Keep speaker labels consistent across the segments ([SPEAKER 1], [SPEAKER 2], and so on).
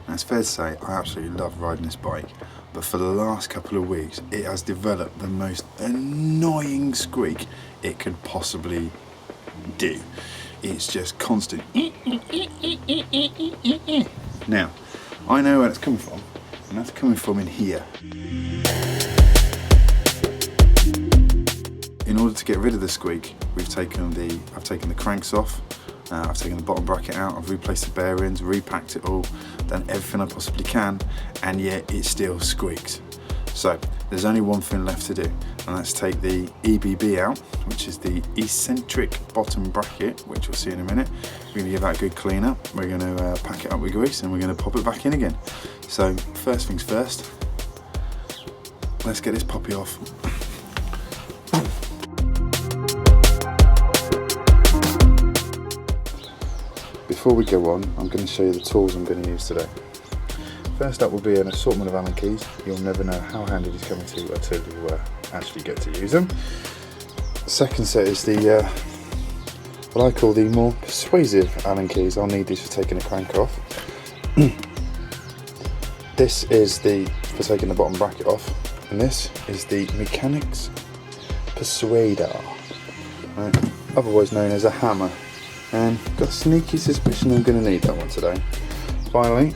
[SPEAKER 1] Now it's fair to say I absolutely love riding this bike, but for the last couple of weeks it has developed the most annoying squeak it could possibly do. It's just constant. Now, I know where it's coming from, and that's coming from in here. In order to get rid of the squeak, I've taken the cranks off, I've taken the bottom bracket out, I've replaced the bearings, repacked it all, done everything I possibly can, and yet it still squeaks. So there's only one thing left to do, and that's take the EBB out, which is the Eccentric Bottom Bracket, which we'll see in a minute. We're going to give that a good clean up, we're going to pack it up with grease, and we're going to pop it back in again. So first things first, let's get this puppy off. Before we go on, I'm going to show you the tools I'm going to use today. First up will be an assortment of Allen keys. You'll never know how handy these come into until you actually get to use them. The second set is the what I call the more persuasive Allen keys. I'll need these for taking the crank off. This is for taking the bottom bracket off, and this is the Mechanics Persuader, right, otherwise known as a hammer. And got a sneaky suspicion I'm going to need that one today. Finally,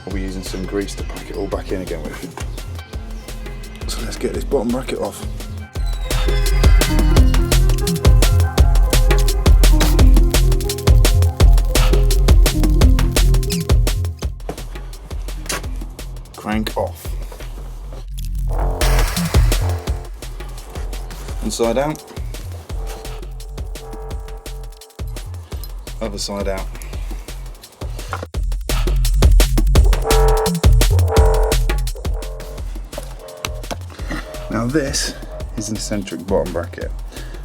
[SPEAKER 1] we'll be using some grease to pack it all back in again with. So let's get this bottom bracket off. Crank off. Inside out. Other side out. Now this is an eccentric bottom bracket.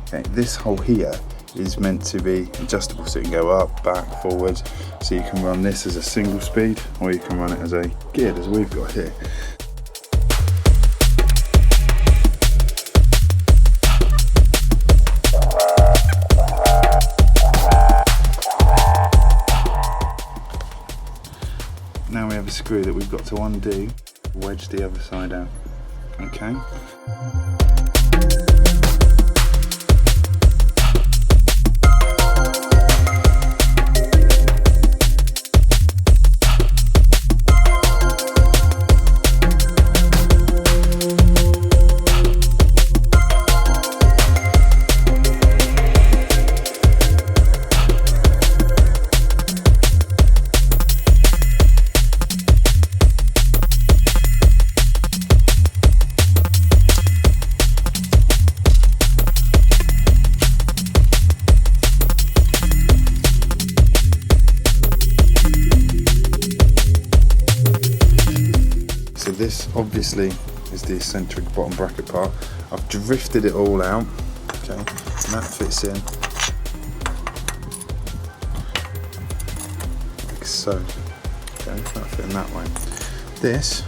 [SPEAKER 1] Okay, this hole here is meant to be adjustable, so you can go up, back, forwards. So you can run this as a single speed, or you can run it as a geared, as we've got here. Now we have a screw that we've got to undo, wedge the other side out, okay? So this obviously is the eccentric bottom bracket part. I've drifted it all out, okay, and that fits in like so, okay, that fit in that way. This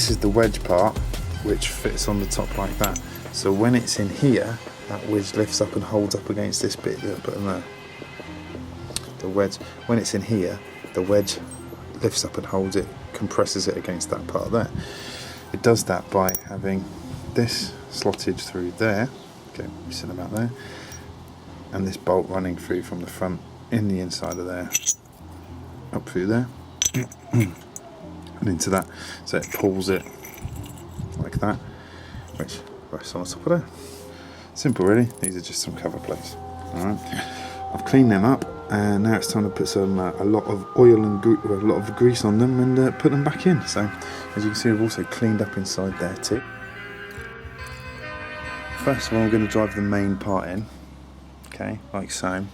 [SPEAKER 1] is the wedge part, which fits on the top like that. So when it's in here, that wedge lifts up and holds up against this bit that I put in there. The wedge, when it's in here, the wedge lifts up and holds it, compresses it against that part there. It does that by having this slotted through there, okay, you see about there, and this bolt running through from the front in the inside of there, up through there, and into that. So it pulls it like that, which rests on the top of there. Simple really, these are just some cover plates. Alright, I've cleaned them up, and now it's time to put some a lot of oil and a lot of grease on them and put them back in. So as you can see, we've also cleaned up inside there too. First of all, I'm going to drive the main part in, okay, like so,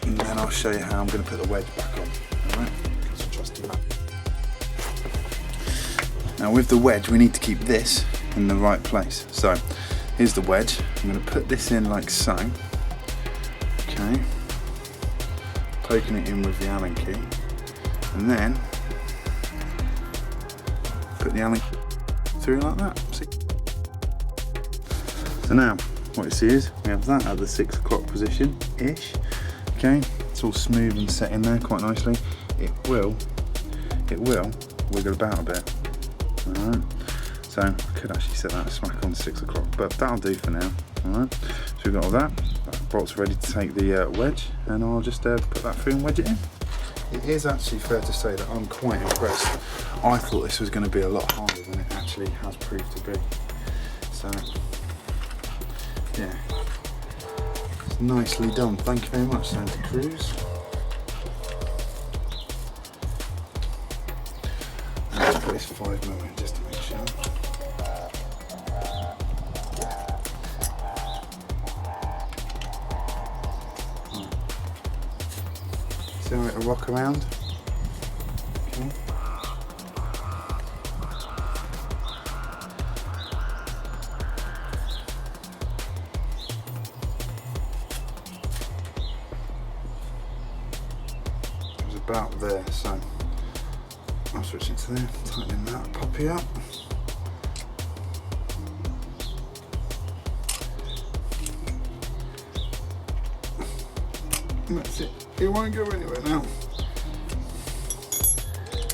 [SPEAKER 1] and then I'll show you how I'm going to put the wedge back on. Alright, so trust in that. Now with the wedge, we need to keep this in the right place. So here's the wedge. I'm going to put this in like so, okay, poking it in with the Allen key, and then put the Allen through like that. See? So now what you see is we have that at the 6 o'clock position ish. Okay, it's all smooth and set in there quite nicely. It will wiggle about a bit. Alright, so I could actually set that smack on 6 o'clock, but that'll do for now. Alright, so we've got all that. That bolt's ready to take the wedge, and I'll just put that through and wedge it in. It is actually fair to say that I'm quite impressed. I thought this was going to be a lot harder than it actually has proved to be. So, yeah, it's nicely done. Thank you very much, Santa Cruz. Let's put this 5mm in just to make sure. See how it'll rock around? Okay. It was about there, so I'll switch it to there, tightening that puppy up. And that's it. It won't go anywhere now.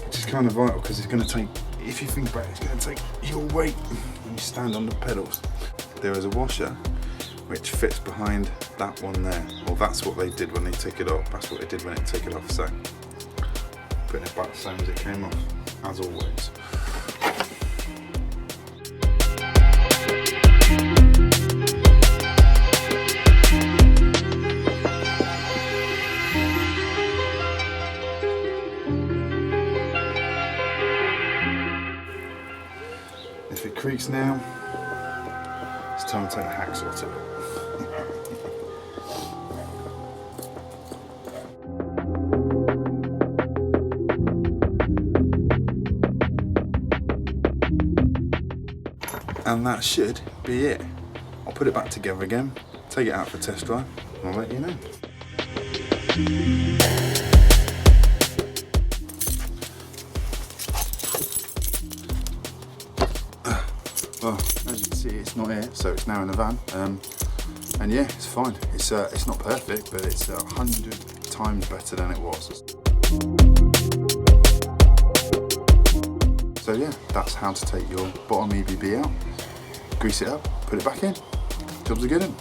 [SPEAKER 1] Which is kind of vital because it's going to take, if you think about it, it's going to take your weight when you stand on the pedals. There is a washer which fits behind that one there. Well, that's what they did when they took it off. That's what they did when they took it off. So, putting it back the same as it came off, as always. If it creaks now, it's time to take a hacksaw to it. And that should be it. I'll put it back together again, take it out for a test drive, and I'll let you know. Well, as you can see, it's not here, so it's now in the van. And yeah, it's fine. It's not perfect, but it's 100 times better than it was. So yeah, that's how to take your bottom EBB out. Grease it up, put it back in. Job's a good one.